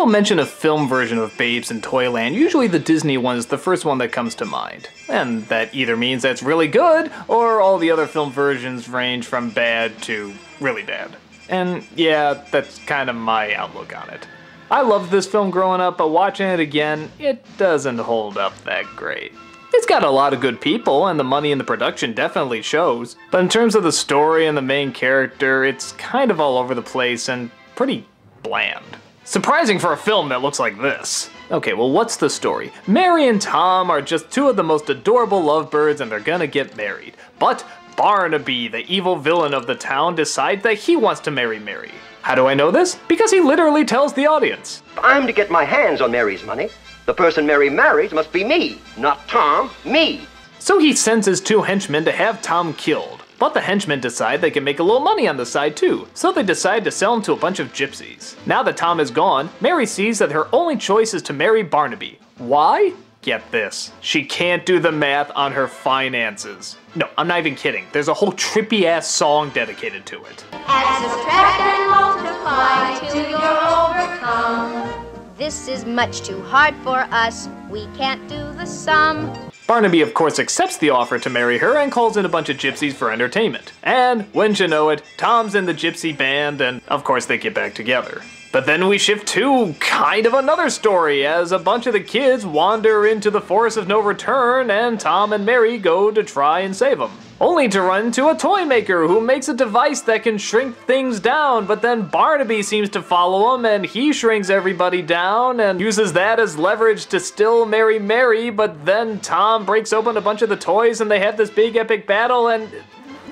people mention a film version of Babes in Toyland, usually the Disney one is the first one that comes to mind. And that either means that's really good, or all the other film versions range from bad to really bad. And yeah, that's kind of my outlook on it. I loved this film growing up, but watching it again, it doesn't hold up that great. It's got a lot of good people, and the money in the production definitely shows, but in terms of the story and the main character, it's kind of all over the place and pretty bland. Surprising for a film that looks like this. Okay, well, what's the story? Mary and Tom are just two of the most adorable lovebirds and they're gonna get married. But Barnaby, the evil villain of the town, decides that he wants to marry Mary. How do I know this? Because he literally tells the audience. I'm to get my hands on Mary's money. The person Mary marries must be me, not Tom, me. So he sends his two henchmen to have Tom killed. But the henchmen decide they can make a little money on the side too, so they decide to sell him to a bunch of gypsies. Now that Tom is gone, Mary sees that her only choice is to marry Barnaby. Why? Get this. She can't do the math on her finances. No, I'm not even kidding. There's a whole trippy ass song dedicated to it. Add, subtract, and multiply till you're overcome. This is much too hard for us. We can't do the sum. Barnaby of course accepts the offer to marry her and calls in a bunch of gypsies for entertainment. And, wouldn't you know it, Tom's in the gypsy band and of course they get back together. But then we shift to kind of another story as a bunch of the kids wander into the forest of no return and Tom and Mary go to try and save them. Only to run into a toy maker who makes a device that can shrink things down, but then Barnaby seems to follow him and he shrinks everybody down and uses that as leverage to still marry Mary, but then Tom breaks open a bunch of the toys and they have this big epic battle and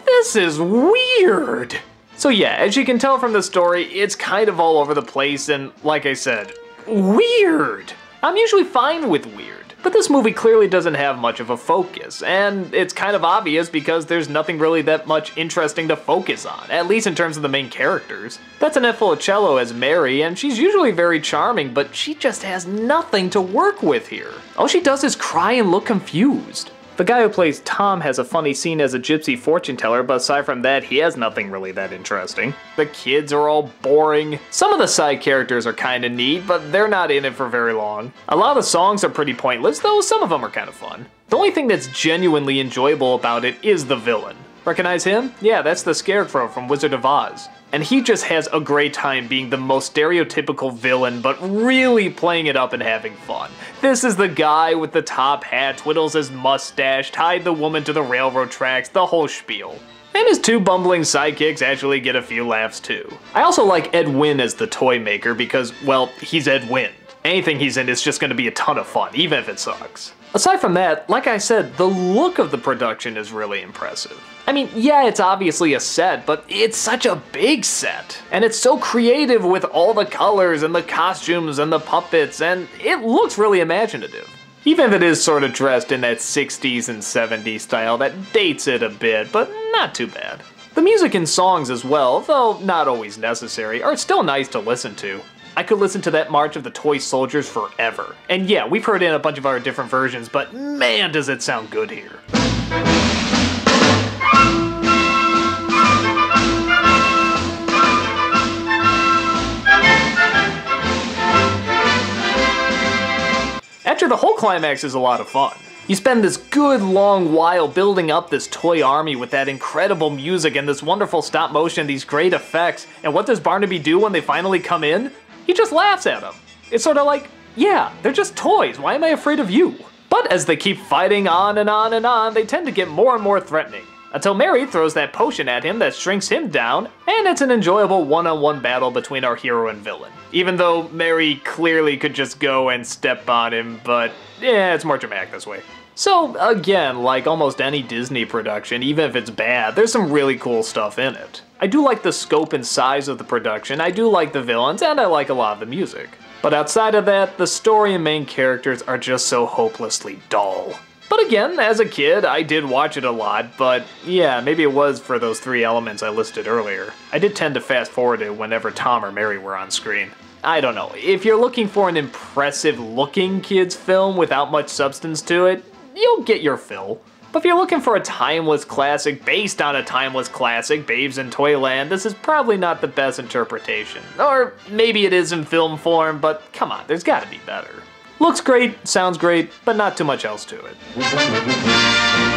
this is weird. So yeah, as you can tell from the story, it's kind of all over the place and, like I said, weird. I'm usually fine with weird, but this movie clearly doesn't have much of a focus, and it's kind of obvious because there's nothing really that much interesting to focus on, at least in terms of the main characters. Bethany Filicello as Mary, and she's usually very charming, but she just has nothing to work with here. All she does is cry and look confused. The guy who plays Tom has a funny scene as a gypsy fortune teller, but aside from that, he has nothing really that interesting. The kids are all boring. Some of the side characters are kinda neat, but they're not in it for very long. A lot of the songs are pretty pointless, though some of them are kinda fun. The only thing that's genuinely enjoyable about it is the villain. Recognize him? Yeah, that's the Scarecrow from Wizard of Oz. And he just has a great time being the most stereotypical villain, but really playing it up and having fun. This is the guy with the top hat, twiddles his mustache, tied the woman to the railroad tracks, the whole spiel. And his two bumbling sidekicks actually get a few laughs too. I also like Ed Wynn as the toy maker because, well, he's Ed Wynn. Anything he's in is just gonna be a ton of fun, even if it sucks. Aside from that, like I said, the look of the production is really impressive. I mean, yeah, it's obviously a set, but it's such a big set. And it's so creative with all the colors and the costumes and the puppets, and it looks really imaginative. Even if it is sort of dressed in that 60s and 70s style that dates it a bit, but not too bad. The music and songs as well, though not always necessary, are still nice to listen to. I could listen to that March of the Toy Soldiers forever. And yeah, we've heard it in a bunch of our different versions, but man does it sound good here. After the whole climax is a lot of fun. You spend this good long while building up this toy army with that incredible music and this wonderful stop motion, these great effects, and what does Barnaby do when they finally come in? He just laughs at them. It's sort of like, yeah, they're just toys, why am I afraid of you? But as they keep fighting on and on and on, they tend to get more and more threatening. Until Mary throws that potion at him that shrinks him down, and it's an enjoyable one-on-one battle between our hero and villain. Even though Mary clearly could just go and step on him, but yeah, it's more dramatic this way. So again, like almost any Disney production, even if it's bad, there's some really cool stuff in it. I do like the scope and size of the production, I do like the villains, and I like a lot of the music. But outside of that, the story and main characters are just so hopelessly dull. But again, as a kid, I did watch it a lot, but yeah, maybe it was for those three elements I listed earlier. I did tend to fast forward it whenever Tom or Mary were on screen. I don't know, if you're looking for an impressive looking kids film without much substance to it, you'll get your fill. But if you're looking for a timeless classic based on a timeless classic, Babes in Toyland, this is probably not the best interpretation. Or maybe it is in film form, but come on, there's gotta be better. Looks great, sounds great, but not too much else to it.